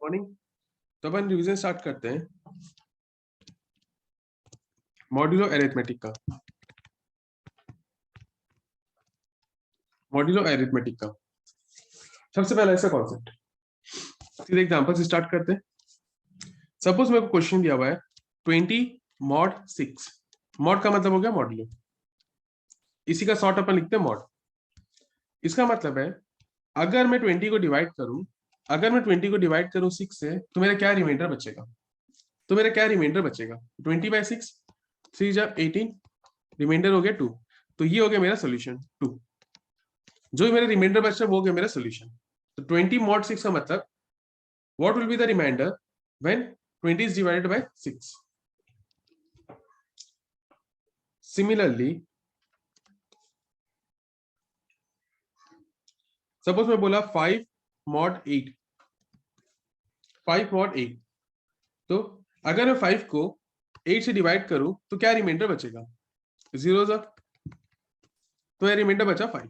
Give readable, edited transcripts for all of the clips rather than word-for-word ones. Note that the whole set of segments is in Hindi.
मॉर्निंग। तो अपन रिवीजन स्टार्ट करते हैं मॉड्यूलो अरिथमेटिक का। मॉड्यूलो अरिथमेटिक का सबसे पहला ऐसा कॉन्सेप्ट, सीधे एग्जांपल से स्टार्ट करते हैं। सपोज मेरे को क्वेश्चन दिया हुआ है 20 मॉड 6। मॉड का मतलब हो गया मॉड्यूलो, इसी का शॉर्ट अपन लिखते हैं मॉड। इसका मतलब है अगर मैं 20 को डिवाइड करूं, अगर मैं 20 को डिवाइड करूं 6 से, तो मेरा क्या रिमाइंडर बचेगा? 20/6, 3 जा 18, रिमाइंडर हो गया 2। तो ये हो गया मेरा सोल्यूशन 2। जो मेरा रिमाइंडर बचा वो हो गया मेरा सोल्यूशन। तो 20 mod 6 का मतलब what will be the remainder when 20 is divided by 6? Similarly, suppose मैं बोला 5 mod 8, 5 mod 8। तो अगर मैं 5 को 8 से डिवाइड करूं तो क्या रिमाइंडर बचेगा? 0 सा, तो ये रिमाइंडर बचा 5।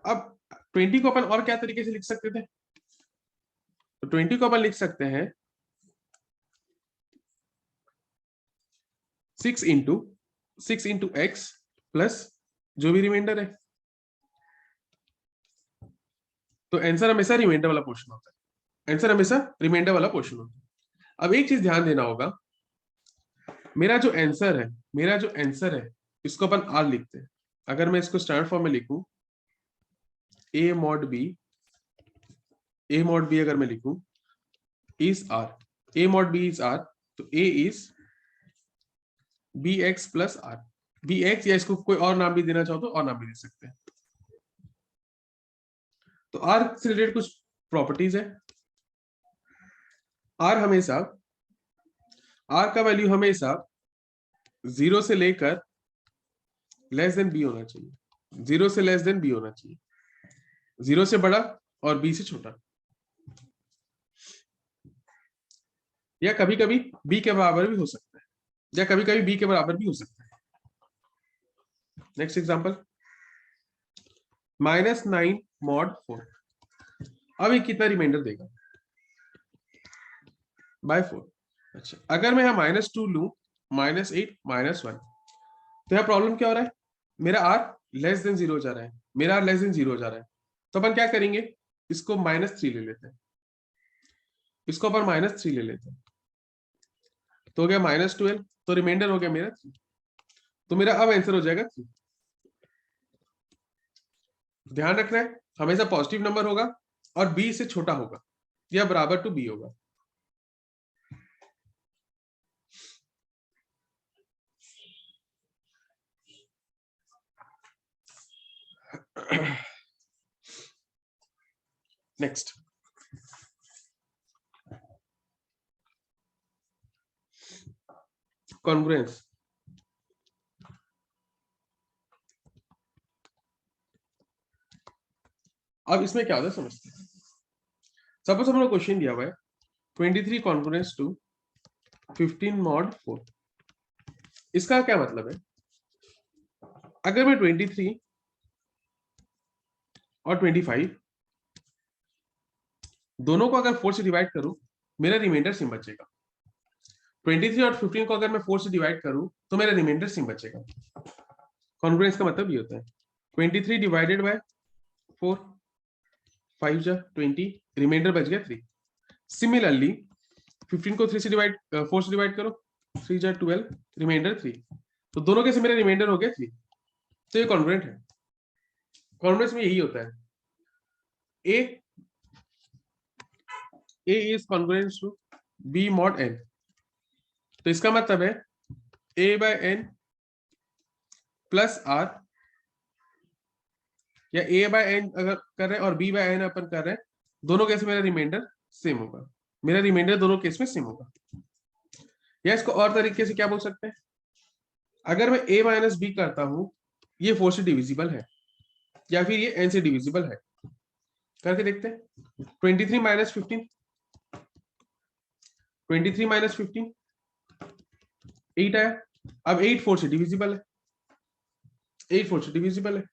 अब 20 को अपन और क्या तरीके से लिख सकते थे? तो 20 को अपन लिख सकते हैं 6 इंटू x प्लस जो भी रिमाइंडर है। तो आंसर हमेशा रिमाइंडर वाला पोर्शन होता है, आंसर हमेशा रिमाइंडर वाला पोर्शन होता है। अब एक चीज ध्यान देना होगा, मेरा जो आंसर है इसको अपन आर लिखते हैं। अगर मैं इसको स्टैंडर्ड फॉर्म में लिखूं ए मॉड बी अगर मैं लिखूं is R, A mod B is R, तो A is B X plus R. B X, या इसको कोई और नाम भी देना चाहो तो और नाम भी दे सकते हैं। तो आर से रिलेटेड कुछ प्रॉपर्टीज है। आर का वैल्यू हमेशा 0 से लेकर लेस देन बी होना चाहिए, 0 से लेस देन बी होना चाहिए, 0 से बड़ा और बी से छोटा, या कभी कभी बी के बराबर भी हो सकता है, या कभी कभी बी के बराबर भी हो सकता है। Next example, -9 mod 4। अब ये कितना रिमाइंडर देगा? बाय 4। अच्छा, अगर मैं यहाँ -2 लू, -8 -1, तो यहाँ प्रॉब्लम क्या हो रहा है? मेरा r लेस देन 0 जा रहा है, मेरा r लेस देन 0 जा रहा है। तो अपन क्या करेंगे, इसको -3 ले लेते हैं, इसको अपन -3 ले लेते हैं, तो हो गया -12। तो रिमाइंडर हो गया मेरा 3। तो मेरा अब आंसर हो जाएगा 3। ध्यान रखना है हमेशा पॉजिटिव नंबर होगा और b से छोटा होगा या बराबर टू b होगा। Next, congruence. अब इसमें क्या होता है समझते हैं। सपोज हमारा क्वेश्चन दिया हुआ है 23 कॉन्ग्रुएंस टू 15 mod 4। इसका क्या मतलब है? अगर मैं 23 और 25 दोनों को अगर 4 से डिवाइड करूं, मेरा रिमाइंडर सिम बचेगा। 23 और 15 को अगर मैं 4 से डिवाइड करूं तो मेरा रिमाइंडर सिम बचेगा। कॉन्ग्रुएंस का मतलब ये होता है 23 डिवाइडेड बाय 4, 5 जा 20, रिमाइंडर बच गया 3। सिमिलरली 15 को 4 से डिवाइड करो, 3 जा 12, रिमाइंडर 3। तो दोनों के से मेरा रिमाइंडर हो गया 3। तो ये कॉन्ग्रुएंट है। कॉन्ग्रुएंस में यही होता है, A is congruent to B mod n। तो इसका मतलब है A/n प्लस r, या A/n अगर कर रहे हैं और B/n अपन कर रहे हैं, दोनों केस में मेरा रिमाइंडर सेम होगा, मेरा रिमाइंडर दोनों केस में सेम होगा। या इसको और तरीके से क्या बोल सकते हैं, अगर मैं a माइनस बी करता हूं, ये 4 से डिविजिबल है या फिर ये n से डिविजिबल है, करके देखते हैं। 23 माइनस 15, 23 माइनस 15 8 आया। अब 8 4 से डिविजिबल है, 8 4 से डिविजिबल है।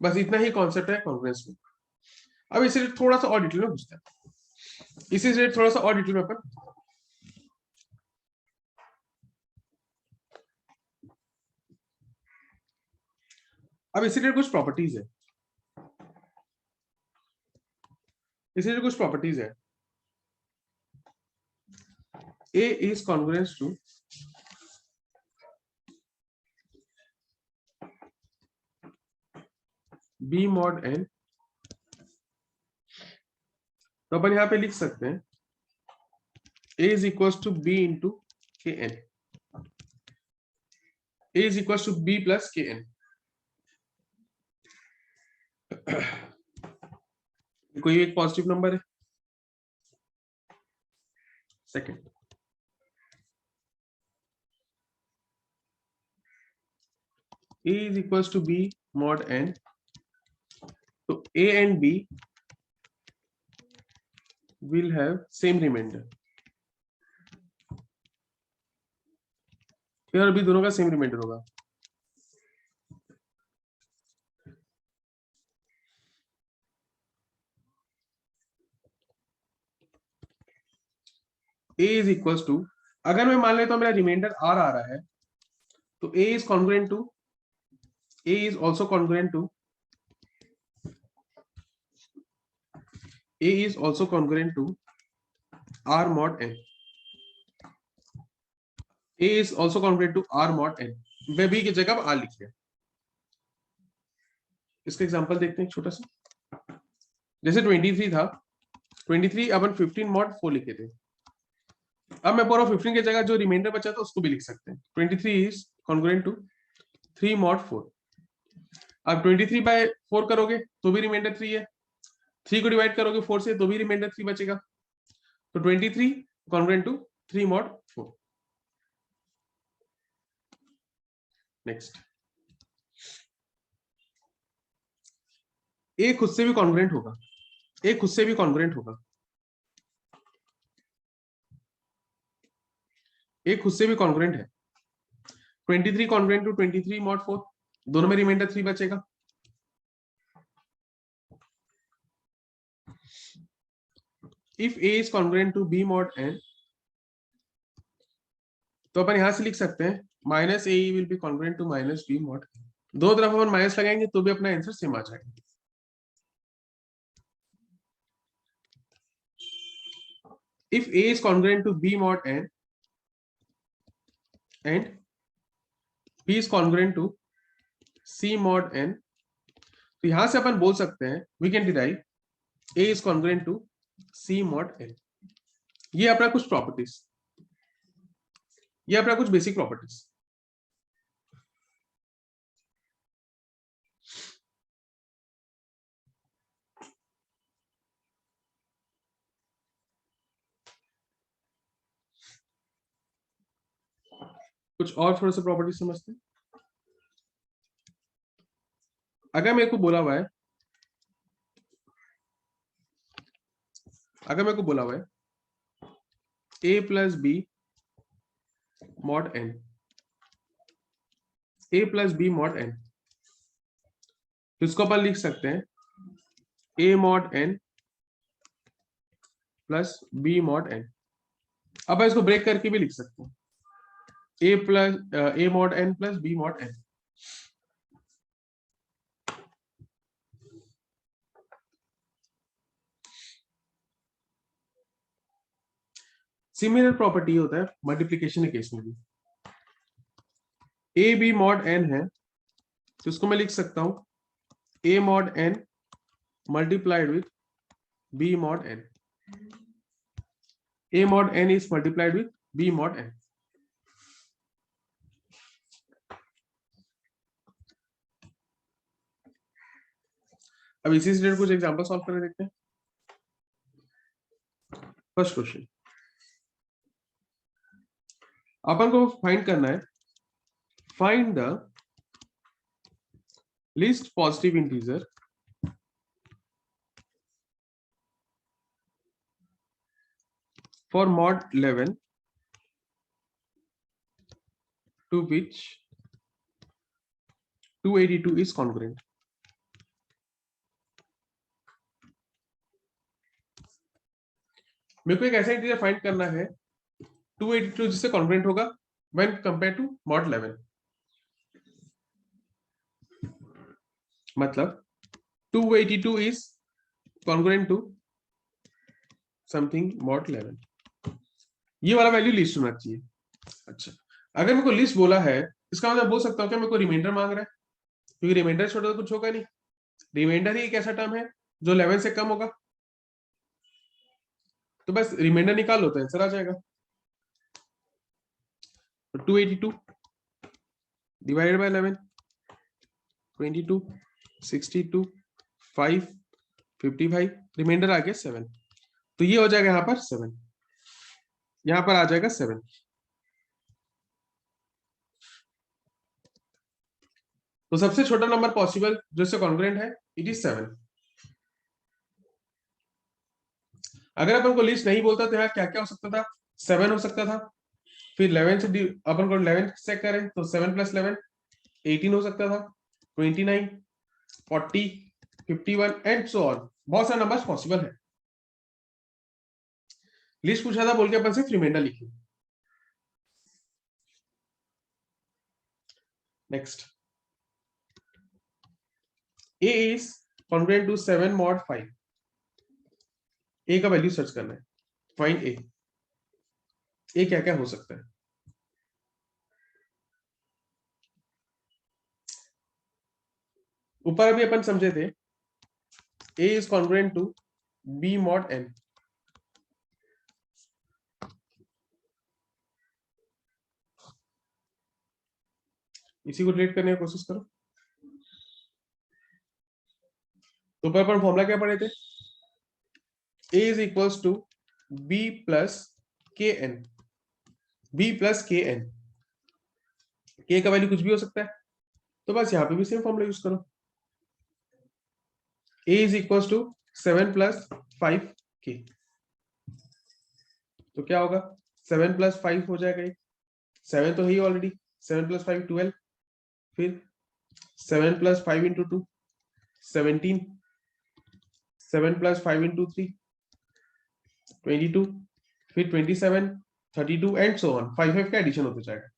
बस इतना ही कॉन्सेप्ट है कॉन्ग्रुएंस में। अब इसे थोड़ा सा और डिटेल में पूछते हैं, इसी से थोड़ा सा और डिटेल में अपन अब इसी रिलेटेड कुछ प्रॉपर्टीज है, इसी रिलेटेड कुछ प्रॉपर्टीज है। A is congruent to B mod n, तो अपन यहां पे लिख सकते हैं A is equals to B into Kn, A is equals to B plus Kn। कोई एक पॉजिटिव नंबर है, second A is equals to B mod n, तो A and B will have same remainder, फिर अभी दोनों का सेम रिमाइंडर होगा। A is equals to, अगर मैं मान लेता हूं मेरा रिमाइंडर R आ रहा है, तो A is congruent to, A is also congruent to, A is also congruent to R mod n, A is also congruent to R mod n, मैं B की जगह R लिख लिया। इसका एग्जांपल देखते हैं छोटा सा, जैसे 23 था, 23 अपन 15 mod 4 लिखे थे, अब मैं पूरा 15 की जगह जो रिमाइंडर बचा था उसको भी लिख सकते हैं। 23 इज कॉन्ग्रुएंट टू 3 mod 4। अब 23 बाय 4 करोगे तो भी रिमाइंडर 3 है, 3 को डिवाइड करोगे 4 से तो भी रिमाइंडर 3 बचेगा, तो 23 कॉन्ग्रुएंट टू 3 mod 4। नेक्स्ट, ए खुद से भी कॉन्ग्रुएंट होगा, ए खुद से भी कॉन्ग्रुएंट होगा, ए खुद से भी कॉन्ग्रुएंट है। 23 कॉन्ग्रुएंट टू 23 mod 4, दोनों में रिमाइंडर 3 बचेगा। If A is congruent to B mod n, तो अपन यहां से लिख सकते हैं minus A will be congruent to minus B mod n। दो तरफ अपन माइनस लगाएंगे तो भी अपना आंसर सेम आ जाएगा। If A is congruent to B mod n and B is congruent to C mod n, तो यहां से अपन बोल सकते हैं we can derive A is congruent to C mod n। ये अपना कुछ प्रॉपर्टीज, ये अपना कुछ बेसिक प्रॉपर्टीज। कुछ और थोड़ा सा प्रॉपर्टीज समझते हैं। अगर मेरे को बोला हुआ है, अगर मेरे को बोला हुआ है a plus b mod n, a plus b mod n, तो इसको अपन लिख सकते हैं a mod n plus b mod n। अब इसको ब्रेक करके भी लिख सकते हैं a mod n plus b mod n। Similar property होता है मल्टीप्लीकेशन के केस में भी। ए बी मॉड एन है, तो इसको मैं लिख सकता हूं A mod N multiplied with B mod N. A mod N is multiplied with B mod N. अब इसी से रिलेटेड कुछ एग्जांपल सॉल्व करके देखते हैं। फर्स्ट क्वेश्चन, अपन को फाइंड करना है, find the least positive integer for mod 11 to which 282 is congruent। मेरे को एक ऐसा इंटीजर फाइंड करना है 282 जिससे कॉन्ग्रुएंट होगा व्हेन कंपेयर टू मॉड 11। मतलब 282 is congruent to something mod 11, ये वाला वैल्यू लिस्ट होना चाहिए। अच्छा, अगर मेरे को लिस्ट बोला है इसका मतलब बोल सकता हूँ क्या मेरे को रिमाइंडर मांग रहा है, क्योंकि रिमाइंडर छोटा तो कुछ होगा नहीं। रिमाइंडर ही एक ऐसा टर्म है जो 11 से कम होगा, तो बस रिमाइंडर निकाल लो तो आंसर आ जाएगा। तो 282 डिवाइडेड बाय 11, 22, 62, 5, 55, रिमाइंडर आ गया 7, तो ये हो जाएगा यहाँ पर 7, यहाँ पर आ जाएगा 7। तो सबसे छोटा नंबर पॉसिबल जो इससे कॉन्ग्रुएंट है इट इज 7। अगर अपन को लिस्ट नहीं बोलता तो यहाँ क्या क्या हो सकता था, 7 हो सकता था, फिर 11 से अपन को 11 चेक करें तो 7 + 11 18 हो सकता था, 29, 40, 51 एंड सो ऑन, बहुत सारे नंबर्स पॉसिबल है। लिस्ट पूछा था बोल के अपन सिर्फ रिमाइंडर लिखिए। Next, a is congruent to 7 mod 5। a का वैल्यू सर्च करना है, फाइंड a क्या क्या हो सकता है। ऊपर अभी अपन समझे थे a is congruent to b mod n। इसी को रिलेट करने की कोशिश करो। तो ऊपर अपन फॉर्मूला क्या पढ़े थे, a is equals to b plus kn, b plus kn, k का वैल्यू कुछ भी हो सकता है, तो बस यहाँ पे भी सेम फॉर्मूला यूज करो। a is equals to 7 + 5k, तो क्या होगा 7 + 5 हो जाएगा, 7 तो है ही ऑलरेडी, 7 + 5 12, फिर 7 + 5 × 2 17, 7 + 5 × 3 22, फिर 27, 32 एंड सो ऑन, 5 का एडिशन होता जाएगा।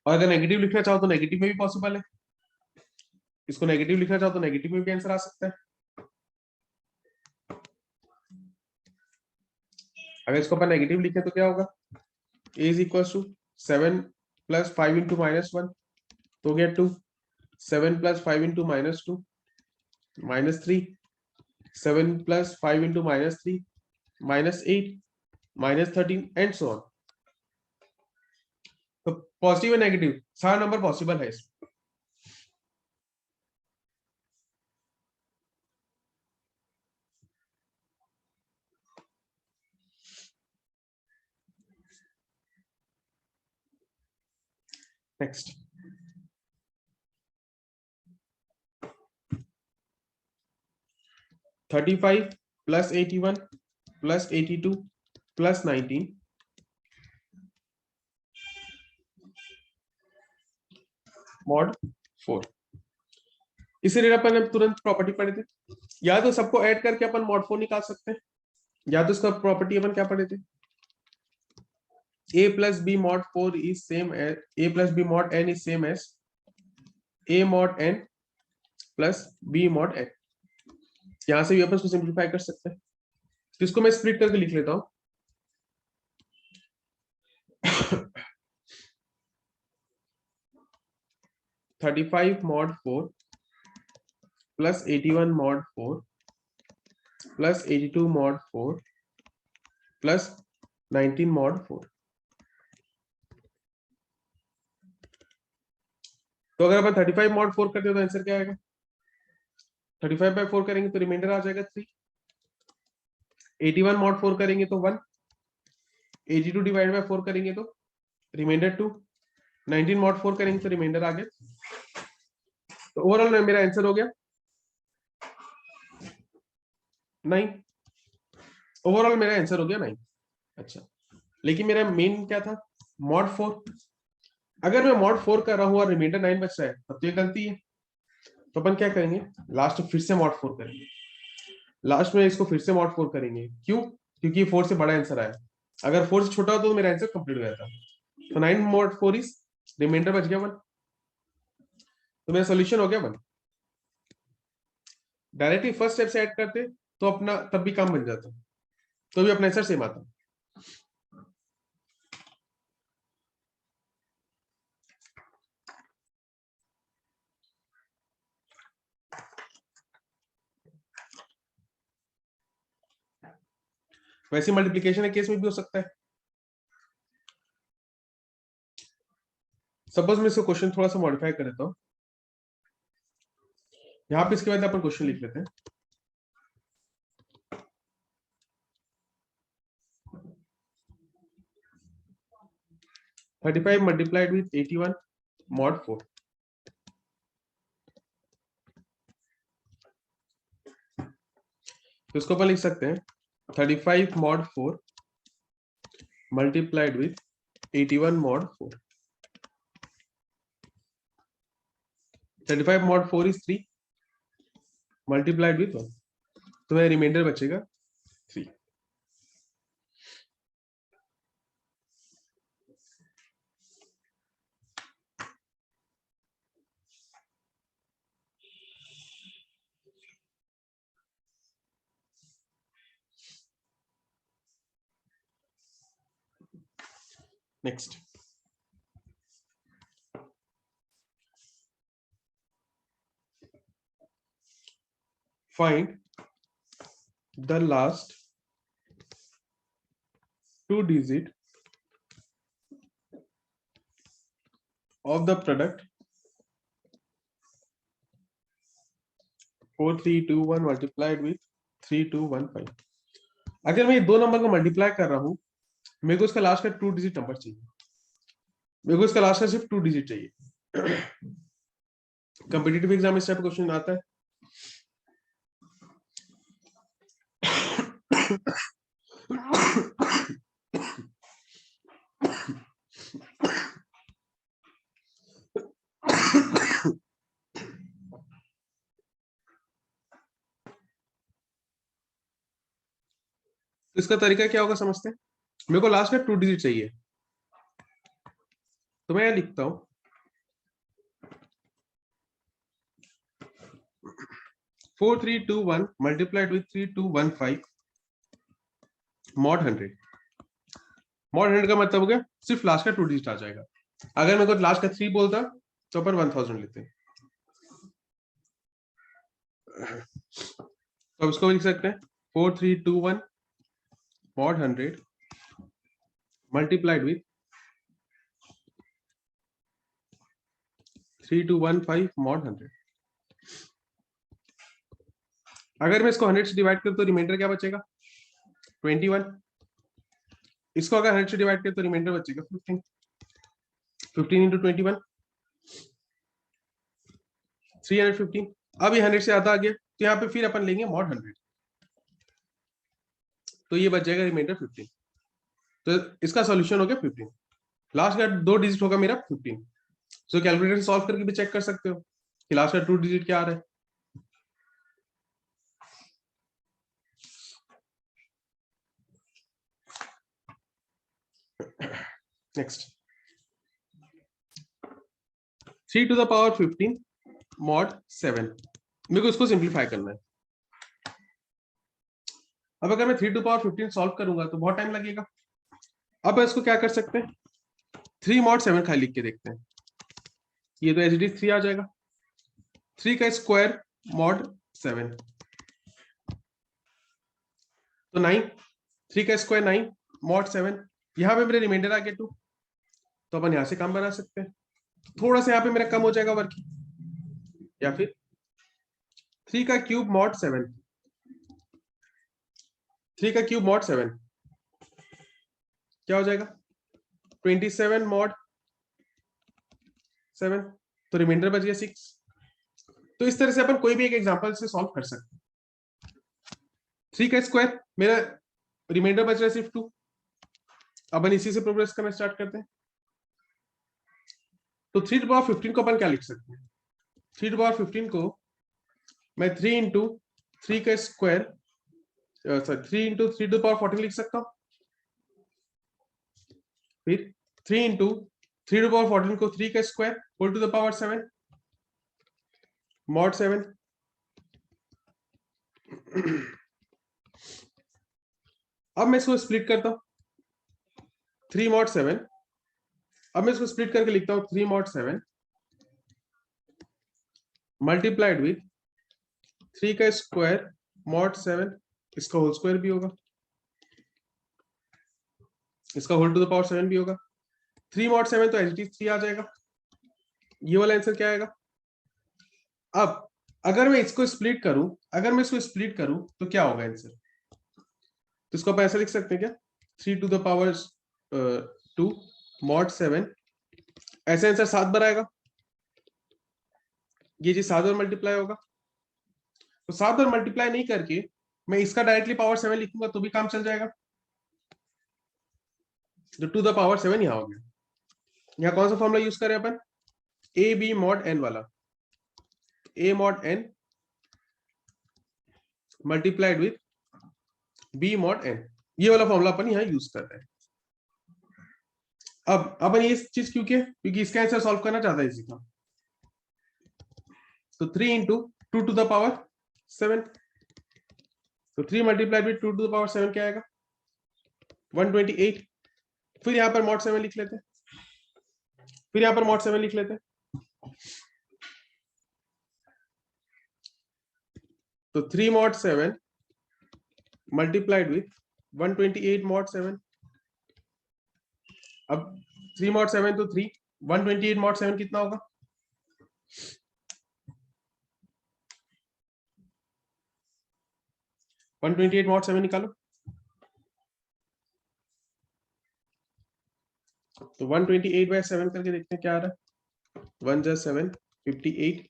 और अगर नेगेटिव लिखना चाहो तो नेगेटिव में भी पॉसिबल है, इसको नेगेटिव लिखना चाहो तो नेगेटिव में भी आंसर आ सकता है। अगर इसको अपन नेगेटिव लिखे तो क्या होगा, a is equals to 7 + 5 × -1, तो हो गया 2, 7 + 5 × -2 -3, 7 + 5 × -3 -8 -13 एंड सो ऑन। तो पॉजिटिव और नेगेटिव सारा नंबर पॉसिबल है इसमें। Next, $35 + 81 + 82 + 19 mod 4। इसे रिलेटेड अपन तुरंत प्रॉपर्टी पढ़े थे, या तो सबको ऐड करके अपन mod 4 निकाल सकते हैं, या तो इसका प्रॉपर्टी अपन क्या पढ़े थे, a + b mod 4 is same as a + b mod n is same as a mod n + b mod n। यहां से भी अपन इसको सिंप्लीफाई कर सकते हैं, तो इसको मैं स्प्लिट करके लिख लेता हूं। $35 mod 4 + 81 mod 4 + 82 mod 4 + 19 mod 4। तो अगर अपन 35 mod 4 करते हो तो आंसर क्या आएगा, 35/4 करेंगे तो रिमाइंडर आ जाएगा 3, 81 mod 4 करेंगे तो 1, 82 डिवाइड बाय 4 करेंगे तो रिमाइंडर 2, 19 mod 4 करेंगे तो रिमाइंडर आ गया। तो ओवरऑल मेरा आंसर हो गया 9, ओवरऑल मेरा आंसर हो गया 9। अच्छा, लेकिन मेरा मेन क्या था, mod 4। अगर मैं mod 4 कर रहा हूं और रिमाइंडर 9 बच रहा है तब तो ये गलती है, तो अपन क्या करेंगे, लास्ट फिर से mod 4 करेंगे। लास्ट में इसको फिर से मॉड 4 करेंगे, क्यों? क्योंकि 4 से बड़ा आंसर आया, अगर 4 से छोटा होता तो मेरा आंसर कंप्लीट हो जाता। तो 9 मॉड 4 इज, रिमाइंडर बच गया 1, तो मेरा सोल्यूशन हो गया 1। डायरेक्टली फर्स्ट स्टेप से ऐड करते तो अपना तब भी काम बन जाता, तो भी अपना आंसर सेम आता। वैसे मल्टीप्लिकेशन के केस में भी हो सकता है। सपोज मैं इसको क्वेश्चन थोड़ा सा मॉडिफाई कर देता हूँ, यहाँ पे इसके बाद अपन क्वेश्चन लिख लेते हैं। Thirty five multiplied with 81 mod 4। तो इसको अपन लिख सकते हैं 35 mod 4 multiplied with 81 mod 4। 35 mod 4 is 3 multiplied with 1, तो मेरा रिमाइंडर बचेगा 3। Next, find the last 2 digit of the product 4321 multiplied with 3215। अगर मैं ये दो नंबर को मल्टीप्लाई कर रहा हूं, मेरे को इसका लास्ट का 2 डिजिट नंबर चाहिए, मेरे को इसका लास्ट का सिर्फ 2 डिजिट चाहिए। कॉम्पिटिटिव एग्जाम इस टाइप का क्वेश्चन आता है। तो इसका तरीका क्या होगा समझते हैं। मेरे को लास्ट का 2 डिजिट चाहिए, तो मैं लिखता हूं 4321 मल्टीप्लाइड विथ 3215 मॉड 100। मॉड 100 का मतलब हो गया सिर्फ लास्ट का 2 डिजिट आ जाएगा। अगर मेरे को लास्ट का 3 बोलता तो अपन 1000 लेते। तो इसको लिख सकते हैं 4321 मॉड 100 मल्टीप्लाइड विथ 3215 मॉड 100। अगर मैं इसको 100 से डिवाइड करूं तो रिमाइंडर क्या बचेगा 21। इसको अगर 100 से डिवाइड करें तो रिमाइंडर बचेगा 15। 15 इंटू 21 315। अब ये 100 से आधा आ गया, तो यहाँ पे फिर अपन लेंगे मॉड 100, तो ये बच जाएगा रिमाइंडर 15। तो इसका सॉल्यूशन हो गया 15। लास्ट का 2 डिजिट होगा मेरा 15। तो कैलकुलेटर से सॉल्व करके भी चेक कर सकते हो कि लास्ट का 2 डिजिट क्या आ रहा है। Next, 3 to the power 15 mod 7। मेरे को इसको सिंप्लीफाई करना है। अब अगर मैं 3 टू पावर 15 सॉल्व करूंगा तो बहुत टाइम लगेगा। अब इसको क्या कर सकते हैं 3 मॉड 7 खाली लिख के देखते हैं। ये तो एच डी 3 आ जाएगा। 3 का स्क्वायर मॉड 7 तो 9। 3 का स्क्वायर 9 मॉड 7। यहाँ पे मेरे रिमाइंडर आ गया 2, तो अपन यहाँ से काम बना सकते हैं। थोड़ा सा यहाँ पे मेरा कम हो जाएगा वर्क, या फिर 3 का क्यूब मॉड 7। 3 का क्यूब मॉड 7 क्या हो जाएगा 27 मॉड 7, तो रिमाइंडर बच गया 6। तो इस तरह से अपन कोई भी एक एग्जांपल से सॉल्व कर सकते हैं। 3 का स्क्वायर, मेरा रिमाइंडर बच रहा है सिर्फ 2। अपन इसी से प्रोग्रेस करना स्टार्ट करते हैं। तो 3 टू पावर 15 को अपन क्या लिख सकते हैं 3 टू पावर 15 को मैं 3 इंटू 3 का square sorry 3 into 3 to the power 14 लिख सकता हूँ। फिर 3 इंटू 3 टू द पावर 14 को 3 का square whole to the power 7 mod 7। अब मैं इसको स्प्लिट करता हूँ 3 मॉड 7। अब मैं इसको स्प्लिट करके लिखता हूँ 3 मॉड 7 मल्टीप्लाइड विथ 3 का स्क्वायर मॉड 7, इसका होल स्क्वायर भी होगा, इसका होल टू द पावर 7 भी होगा। 3 मॉड 7 तो एच डी 3 आ जाएगा। ये वाला आंसर क्या आएगा? अब अगर मैं इसको स्प्लिट करूं, अगर मैं इसको स्प्लिट करूं तो क्या होगा आंसर? तो इसको आप ऐसा लिख सकते हैं क्या, 3 टू द पावर 2 मॉड 7, ऐसे आंसर 7 बार आएगा। ये जी 7 बार मल्टीप्लाई होगा, तो 7 बार मल्टीप्लाई नहीं करके मैं इसका डायरेक्टली पावर 7 लिखूंगा तो भी काम चल जाएगा। तो टू द पावर 7 यहां हो गया। यहां कौन सा फॉर्मूला यूज करें अपन? ए बी मॉड एन वाला, A mod N multiplied with B mod N, ये वाला फॉर्मूला अपन यहां यूज कर रहे हैं। अब अपन ये चीज क्यों किया? क्योंकि इसका आंसर सॉल्व करना चाहता है इसी का। तो 3 इंटू 2 टू द पावर 7, तो 3 multiplied with 2 to the power 7 क्या आएगा? 128। फिर यहां पर मॉड 7 लिख लेते हैं, फिर यहां पर मॉड 7 लिख लेते हैं। तो 3 मॉड 7 मल्टीप्लाइड विथ 128 मॉड 7। अब 3 मॉड 7 तो 3, 128 मॉड 7 कितना होगा? 128 मॉड 7 निकालो। तो 128 बाय 7 करके देखते हैं क्या आ रहा है। 1 जा 7 58,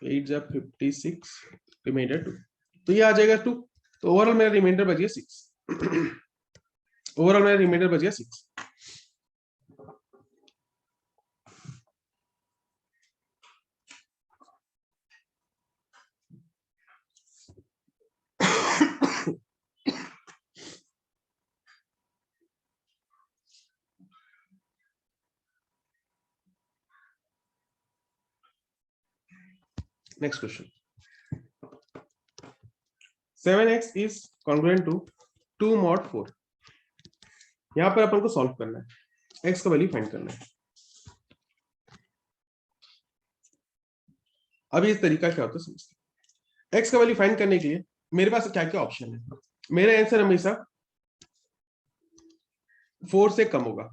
8 जा 56, रिमाइंडर 2, तो ये आ जाएगा 2। तो ओवरऑल मेरा रिमाइंडर बच गया 6। ओवरऑल मेरा रिमाइंडर बच गया 6। Next question, 7x is congruent to 2 mod 4। यहां पर अपन को सॉल्व करना है, x का वैल्यू फाइंड करना है। अब इस तरीका क्या होता है समझते हैं। x का वैल्यू फाइंड करने के लिए मेरे पास क्या क्या ऑप्शन है। मेरा आंसर हमेशा 4 से कम होगा,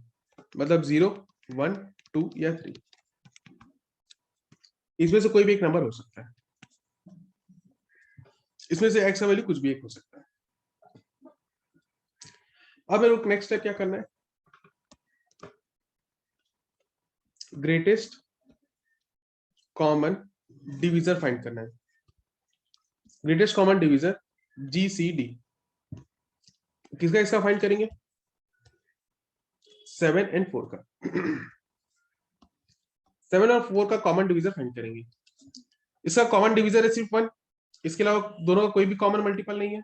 मतलब 0 1 2 या 3, इसमें से कोई भी एक नंबर हो सकता है। इसमें से x का वैल्यू कुछ भी एक हो सकता है। अब मेरे को नेक्स्ट स्टेप क्या करना है, ग्रेटेस्ट कॉमन डिवीजर फाइंड करना है। ग्रेटेस्ट कॉमन डिवीजर GCD, किसका इसका फाइंड करेंगे? 7 और 4 का। 7 और 4 का कॉमन डिवीजर फाइंड करेंगे। इसका कॉमन डिवीजर है सिर्फ 1, इसके अलावा दोनों का कोई भी कॉमन मल्टीपल नहीं है।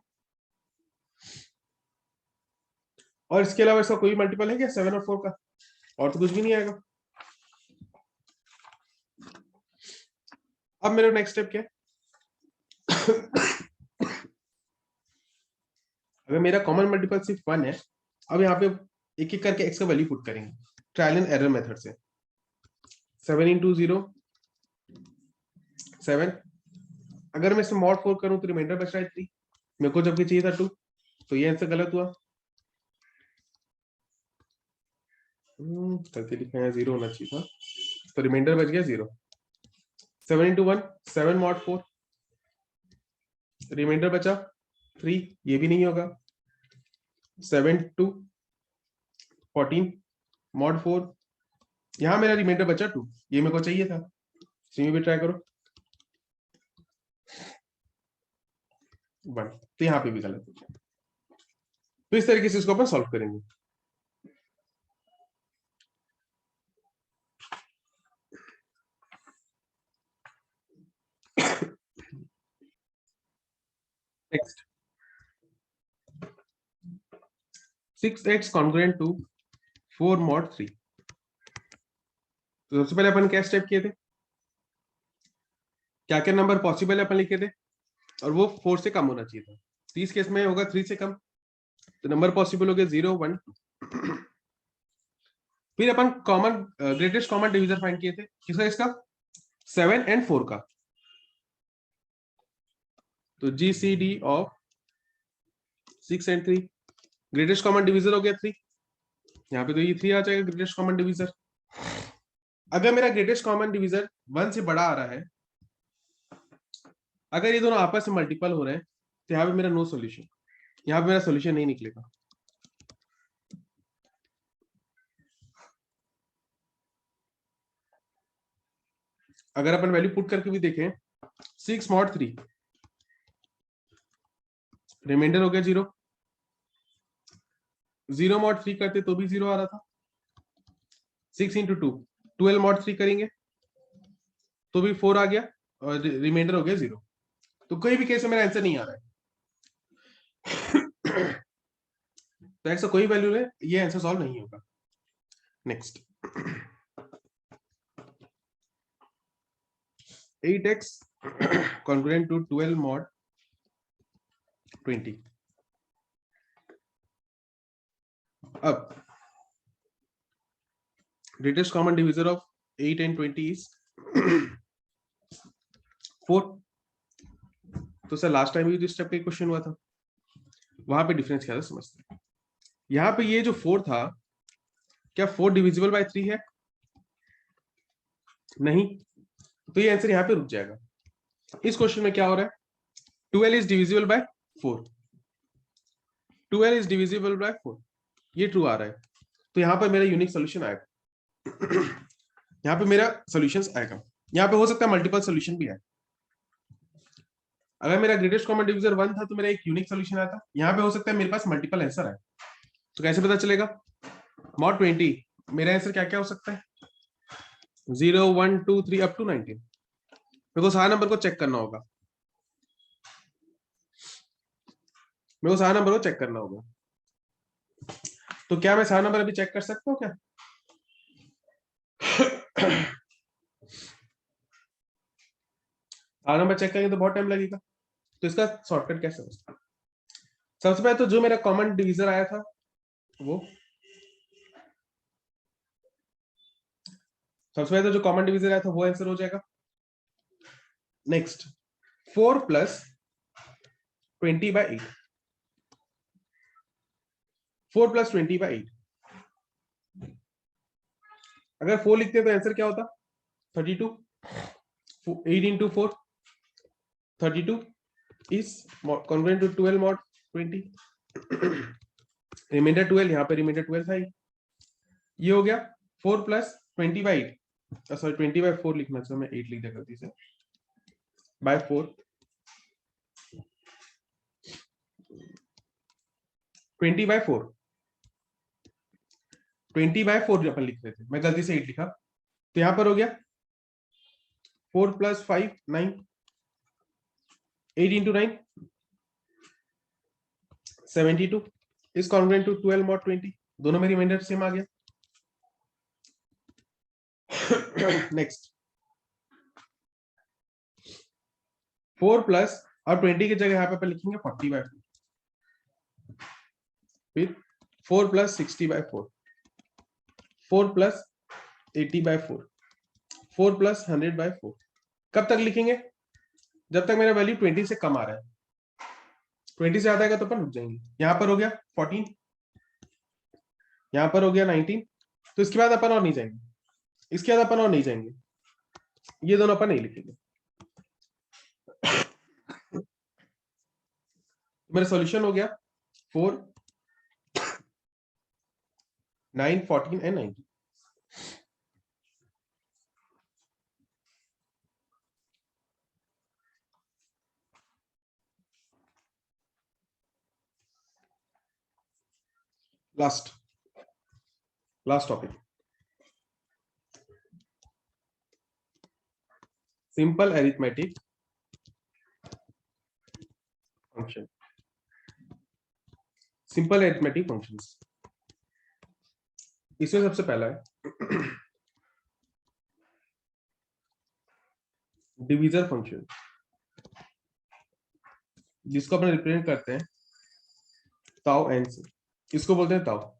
और इसके अलावा इसका कोई मल्टीपल है क्या 7 और 4 का? और तो कुछ भी नहीं आएगा। अब मेरा नेक्स्ट स्टेप क्या है, अगर मेरा कॉमन मल्टीपल सिर्फ 1 है, अब यहाँ पे एक एक करके x का वैल्यू पुट करेंगे ट्रायल एंड एरर मेथड से। 7 इंटू 0 7, अगर मैं इसमें मॉड 4 करूं तो रिमाइंडर बच रहा है 3, मेरे को जबकि चाहिए था 2, तो ये आंसर गलत हुआ। गलती लिखा है, 0 होना चाहिए था, तो रिमाइंडर बच गया 0। 7 इंटू 1 7 मॉड 4, रिमाइंडर बचा 3, ये भी नहीं होगा। 7 टू 14 मॉड 4, यहां मेरा रिमाइंडर बचा 2, ये मेरे को चाहिए था। इसमें भी ट्राई करो 1, तो यहाँ पे भी गलत हो गया। तो इस तरीके से इसको अपन सॉल्व करेंगे। Next 6x congruent to 4 mod 3। तो सबसे पहले अपन क्या स्टेप किए थे, क्या क्या नंबर पॉसिबल है अपन लिखे थे, और वो 4 से कम होना चाहिए था। तो इस केस में होगा 3 से कम, तो नंबर पॉसिबल हो गया 0 1 2। फिर अपन common greatest common divisor find किए थे, किसका, इसका 7 and 4 का। तो GCD of 6 and 3, greatest common divisor हो गया 3, यहाँ पे तो ये 3 आ जाएगा ग्रेटेस्ट कॉमन डिवीजर। अगर मेरा ग्रेटेस्ट कॉमन डिवीजर 1 से बड़ा आ रहा है, अगर ये दोनों आपस में मल्टीपल हो रहे हैं, तो यहाँ पे मेरा नो सॉल्यूशन, यहाँ पे मेरा सॉल्यूशन नहीं निकलेगा। अगर अपन वैल्यू पुट करके भी देखें, 6 mod 3, रिमाइंडर हो गया 0, 0 mod 3 करते तो भी 0 आ रहा था। 6 into 2 12 mod 3 करेंगे तो भी 4 आ गया, और रिमाइंडर हो गया 0। तो कोई भी केस में मेरा आंसर नहीं आ रहा है। तो ऐसा कोई वैल्यू है, ये आंसर सॉल्व नहीं होगा। Next 8x congruent to 12 mod 20। अब greatest common divisor of 8 and 20 is 4। तो सर लास्ट टाइम भी जो स्टेप का क्वेश्चन हुआ था, वहां पे डिफरेंस क्या था समझते हैं। यहाँ पे ये जो 4 था, क्या 4 डिविजिबल बाय 3 है? नहीं, तो ये आंसर यहाँ पे रुक जाएगा। इस क्वेश्चन में क्या हो रहा है, 12 is divisible by 4, 12 is divisible by 4, ये ट्रू आ रहा है। तो यहाँ पर मेरा यूनिक सोल्यूशन आएगा। यहाँ पे मेरा सॉल्यूशंस आएगा। यहाँ पे हो सकता है मल्टीपल सॉल्यूशन भी है। अगर मेरा ग्रेटेस्ट कॉमन डिवीजर 1 था तो मेरा एक यूनिक सॉल्यूशन आया था। यहाँ पे हो सकता है मेरे पास मल्टीपल आंसर है। तो कैसे पता चलेगा? mod 20 मेरा आंसर क्या क्या हो सकता है, 0 1 2 3 अप टू 19। मेरे को सारे नंबर को चेक करना होगा, मेरे को सारे नंबर को चेक करना होगा। तो क्या मैं सारा नंबर अभी चेक कर सकता हूँ क्या? सारा नंबर चेक करेंगे तो बहुत टाइम लगेगा। तो इसका शॉर्टकट कैसे होगा? सबसे पहले तो जो मेरा कॉमन डिवीजर आया था वो, सबसे पहले तो जो कॉमन डिवीजर आया था वो आंसर हो जाएगा। Next 4 plus 20 by 8, 4 plus 20 by 8। अगर 4 लिखते तो आंसर क्या होता, 32। 8 into 4 32 is congruent to 12 mod 20। Reminder 12, यहाँ पे रिमाइंडर 12 था, ये हो गया 4 प्लस 20 बाई 8, सॉरी 20 बाई 4 लिखना चाहिए, मैं 8 लिख दिया गलती से, बाय 4, 20 बाय 4, 20 बाय 4 अपन लिख रहे थे, मैं गलती से 8 लिखा। तो यहाँ पर हो गया 4 plus 5 9, 8 into 9 72 is congruent to 12 mod 20। दोनों में रिमाइंडर सेम आ गया। नेक्स्ट 4 प्लस और 20 की जगह यहाँ पे अपन लिखेंगे 40 बाय 4, फिर 4 plus 60 by 4, 4 plus 80 by 4, 4 plus 100 by 4। कब तक लिखेंगे? जब तक मेरा वैल्यू 20 से कम आ रहा है। 20 से ज्यादा आएगा तो अपन रुक जाएंगे। यहाँ पर हो गया 14, यहाँ पर हो गया 19, तो इसके बाद अपन और नहीं जाएंगे, इसके बाद अपन और नहीं जाएंगे, ये दोनों अपन नहीं लिखेंगे। मेरा सॉल्यूशन हो गया 4 9 14 and 19। Last topic, simple arithmetic function. Simple arithmetic functions. इसमें सबसे पहला है डिवीजर फंक्शन, जिसको अपन रिप्रेजेंट करते हैं ताउ एन से। इसको बोलते हैं ताउ,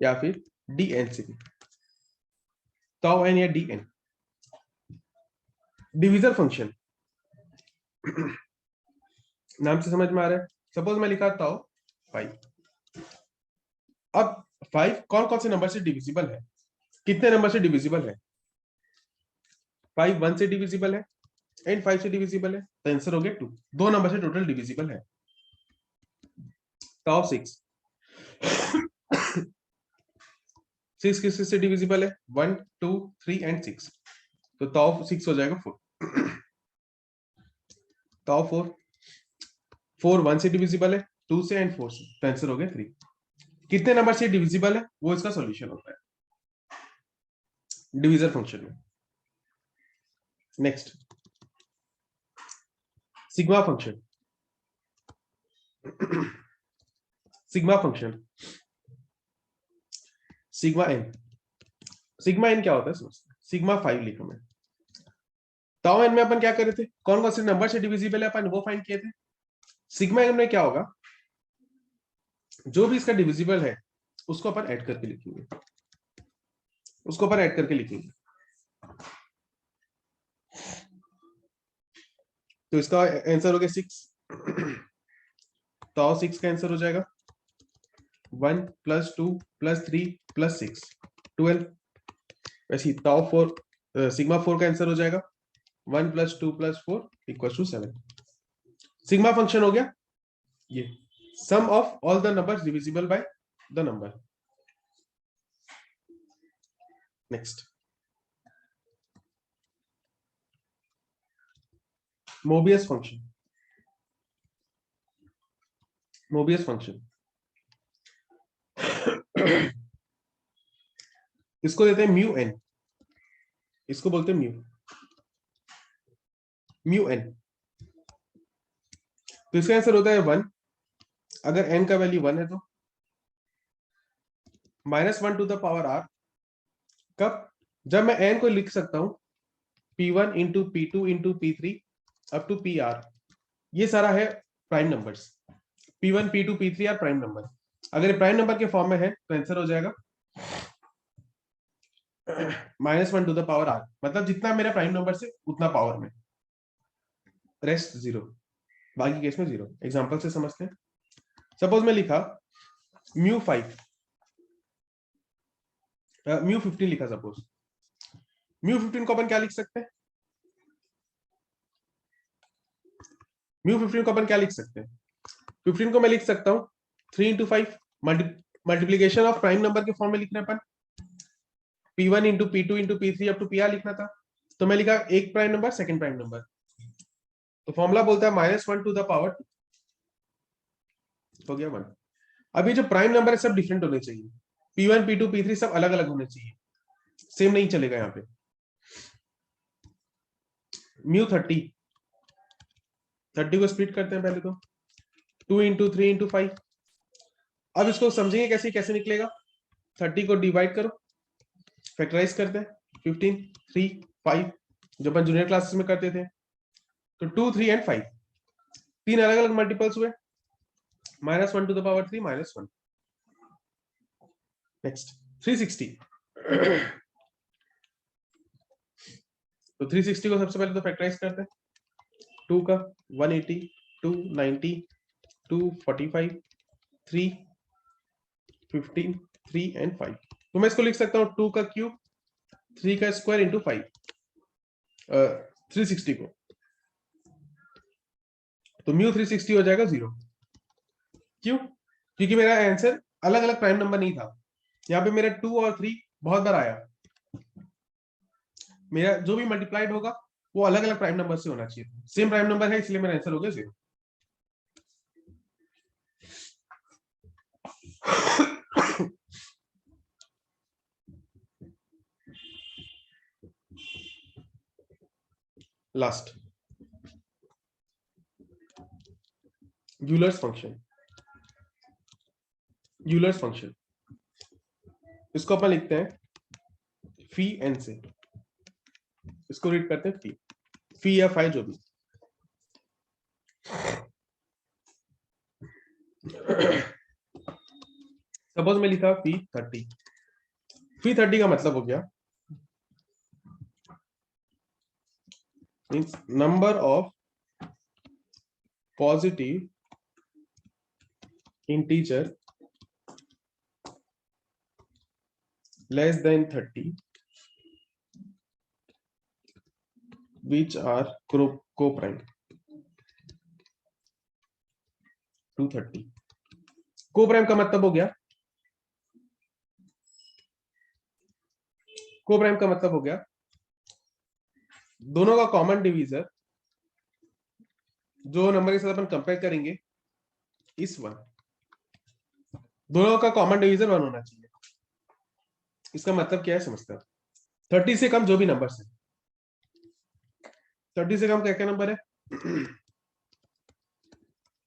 या फिर डी एन से भी, ताउ एन या डी एन। डिवीजर फंक्शन नाम से समझ में आ रहा है। सपोज मैं लिखा ताउ 5। अब 5 कौन कौन से नंबर से डिविजिबल है, कितने नंबर से डिविजिबल है? 5 1 से डिविजिबल है एंड 5 से डिविजिबल है, तो आंसर हो गया 2। दो नंबर से टोटल डिविजिबल है। ताउ 6 6 किस से डिविजिबल है? 1 2 3 एंड 6, तो ताउ 6 हो जाएगा 4। ताउ 4 4 1 से डिविजिबल है, 2 से एंड 4 से, तो आंसर हो गया 3। कितने नंबर से डिविजिबल है वो इसका सॉल्यूशन होता है डिवीजर फंक्शन में। Next sigma function. Sigma function, sigma n. Sigma n क्या होता है समझते हैं। सिग्मा 5 लिखा मैं। ताउ एन में अपन क्या कर रहे थे, कौन कौन से नंबर से डिविजिबल है अपन वो फाइंड किए थे। सिग्मा एन में क्या होगा, जो भी इसका डिविजिबल है उसको अपन ऐड करके लिखेंगे, उसको अपन ऐड करके लिखेंगे। तो इसका आंसर हो गया 6। ताउ 6 का आंसर हो जाएगा 1 + 2 + 3 + 6 12। वैसे ताउ 4 सिग्मा 4 का आंसर हो जाएगा 1 + 2 + 4 = 7। सिग्मा फंक्शन हो गया ये, sum of all the numbers divisible by the number. Next Mobius function. Mobius function इसको देते हैं म्यू एन, इसको बोलते हैं म्यू एन। तो इसका आंसर होता है 1। अगर n का वैल्यू 1 है तो -1 टू द पावर r। कब? जब मैं n को लिख सकता हूं p1 into p2 into p3 up to pr। ये सारा है prime numbers. p1 p2 p3 are prime number. अगर ये प्राइम नंबर के फॉर्म में है तो आंसर हो जाएगा -1 टू द पावर r, मतलब जितना मेरा प्राइम नंबर से उतना पावर में, रेस्ट 0, बाकी केस में 0। एग्जांपल से समझते हैं। सपोज मैं लिखा μ5 μ15 लिखा। सपोज μ15 को अपन क्या लिख सकते हैं, μ15 को अपन क्या लिख सकते हैं? 15 को मैं लिख सकता हूं 3 × 5 मल्टीप्लीकेशन ऑफ प्राइम नंबर के फॉर्म में लिखना है अपन। p1 into p2 into p3 up to pr लिखना था, तो मैं लिखा एक prime number second prime number, तो फॉर्मूला बोलता है -1 टू द पावर 2 हो गया 1। अभी जो प्राइम नंबर है सब डिफरेंट होने चाहिए, p1 p2 p3 सब अलग अलग होने चाहिए, सेम नहीं चलेगा यहाँ पे। μ30 30 को स्प्लिट करते हैं पहले तो 2 इंटू 3 इंटू 5। अब इसको समझेंगे कैसे, कैसे निकलेगा। 30 को डिवाइड करो, फैक्टराइज करते हैं 15 3 5 जो अपन जूनियर क्लासेस में करते थे। तो 2 3 एंड 5 तीन अलग अलग मल्टीपल्स हुए, -1 टू द पावर 3 -1। नेक्स्ट 360। तो 360 को सबसे पहले तो फैक्टराइज करते हैं। 2 का 180 2 90 2 45 3 15 3 एंड 5। तो मैं इसको लिख सकता हूँ 2 का क्यूब 3 का स्क्वायर इंटू 5 360 को, तो μ360 हो जाएगा 0। क्यों? क्योंकि मेरा आंसर अलग अलग प्राइम नंबर नहीं था, यहाँ पे मेरा 2 और 3 बहुत बार आया। मेरा जो भी मल्टीप्लाइड होगा वो अलग अलग प्राइम नंबर से होना चाहिए, सेम प्राइम नंबर है इसलिए मेरा आंसर हो गया 0। लास्ट यूलर्स फंक्शन इसको अपन लिखते हैं फी एन से, इसको रीड करते हैं फी या फाई जो भी। सपोज में लिखा फी 30 का मतलब हो गया means number of positive integer less than 30 which are co-prime 230। Co-prime का मतलब हो गया दोनों का कॉमन डिवीजर जो नंबर के साथ अपन कंपेयर करेंगे इस 1, दोनों का कॉमन डिवीजर 1 होना चाहिए। इसका मतलब क्या है समझते हैं? 30 से कम जो भी नंबर है, 30 से कम क्या क्या नंबर है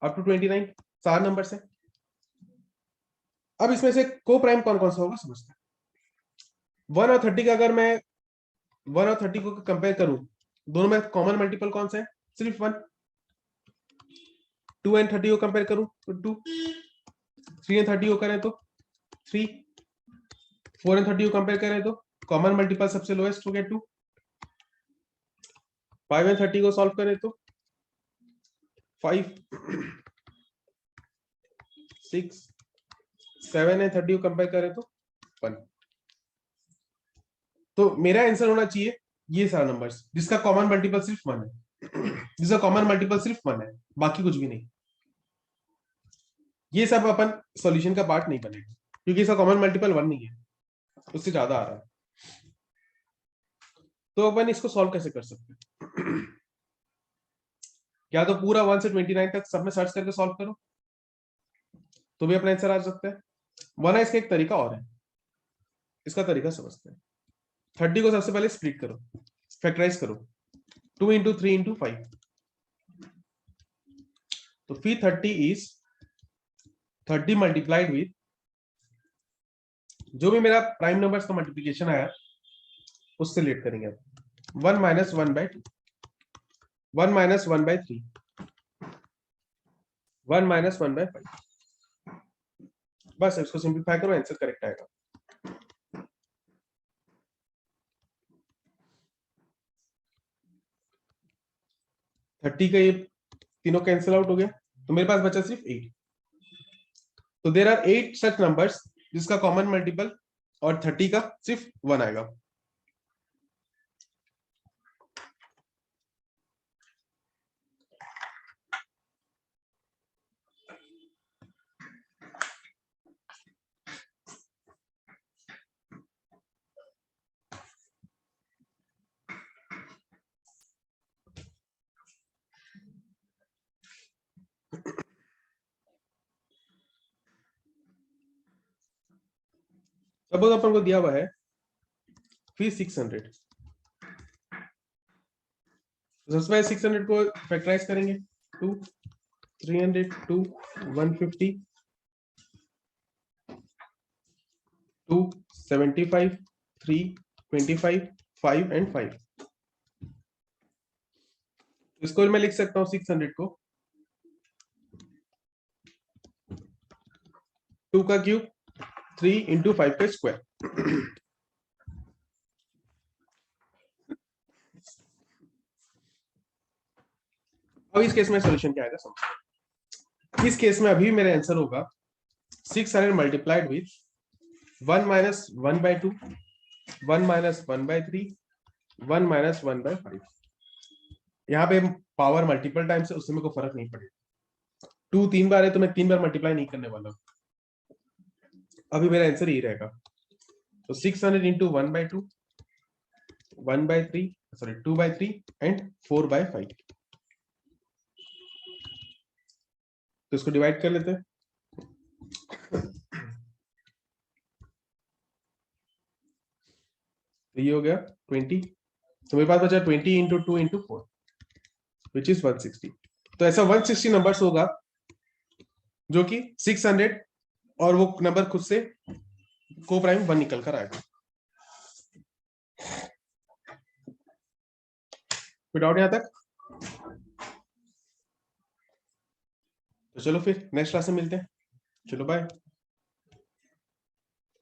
अप टू 29 4 नंबर से। अब इसमें से को प्राइम कौन कौन सा होगा समझते हैं। 1 और 30 का अगर मैं 1 और 30 को कंपेयर करूं, दोनों में कॉमन मल्टीपल कौन सा है? सिर्फ 1। 2 एंड 30 को कंपेयर करूं तो 2, 3 एंड 30 को करें तो 3, 4 एंड 30 को कंपेयर करें तो कॉमन मल्टीपल सबसे लोएस्ट हो गया 2, 5 एंड 30 को सॉल्व करें तो 5, 6, 7 एंड 30 को कंपेयर करें तो 1। तो मेरा आंसर होना चाहिए ये सारा नंबर्स जिसका कॉमन मल्टीपल सिर्फ 1 है, बाकी कुछ भी नहीं। ये सब अपन सॉल्यूशन का पार्ट नहीं बनेगा क्योंकि इसका कॉमन मल्टीपल 1 नहीं है, उससे ज्यादा आ रहा है। तो अपन इसको सॉल्व कैसे कर सकते हैं? या तो पूरा 1 से 29 तक सब में सर्च करके सॉल्व करो तो भी अपना आंसर आ सकता है, वरना इसका एक तरीका और है। इसका तरीका समझते हैं। 30 को सबसे पहले स्प्लिट करो, फैक्टराइज करो, 2 इंटू 3 इंटू 5। तो फिर 30 इज 30 मल्टीप्लाइड विथ जो भी मेरा प्राइम नंबर्स का मल्टीप्लीकेशन आया उससे लेट करेंगे अब 1 माइनस 1/2, 1 माइनस 1/3, 1 माइनस 1/5। बस इसको सिंप्लीफाई करो, आंसर करेक्ट आएगा। थर्टी का ये तीनों कैंसिल आउट हो गया तो मेरे पास बचा सिर्फ 8। तो देयर आर 8 सच नंबर्स जिसका कॉमन मल्टीपल और 30 का सिर्फ 1 आएगा। सपोज अपन को दिया हुआ है फिर 600, सबसे पहले 600 को फैक्टराइज करेंगे 2, 300, 2, 150, 2, 75, 3, 25, 5 एंड 5। इसको मैं लिख सकता हूं 600 को 2 का क्यूब 3 इंटू 5 का स्क्वायर। अब इस केस में सॉल्यूशन क्या आएगा समझो। इस केस में अभी मेरा आंसर होगा 600 multiplied with 1 minus 1/2, 1 minus 1/3, 1 minus 1/5। यहाँ पे पावर मल्टीपल टाइम से उससे मेरे को फर्क नहीं पड़ेगा। 2 3 बार है तो मैं 3 बार मल्टीप्लाई नहीं करने वाला, अभी मेरा आंसर यही रहेगा। तो 600 इंटू 1/2, 1/3, सॉरी 2/3 एंड 4/5। तो इसको डिवाइड कर लेते हैं। तो ये हो गया 20, तो मेरे पास बचा 20 इंटू 2 इंटू 4 विच इज 160। तो ऐसा 160 नंबर्स होगा जो कि 600 और वो नंबर खुद से को प्राइम 1 निकल कर आएगा। कोई डाउट यहां तक? तो चलो फिर नेक्स्ट क्लास में मिलते हैं। चलो बाय।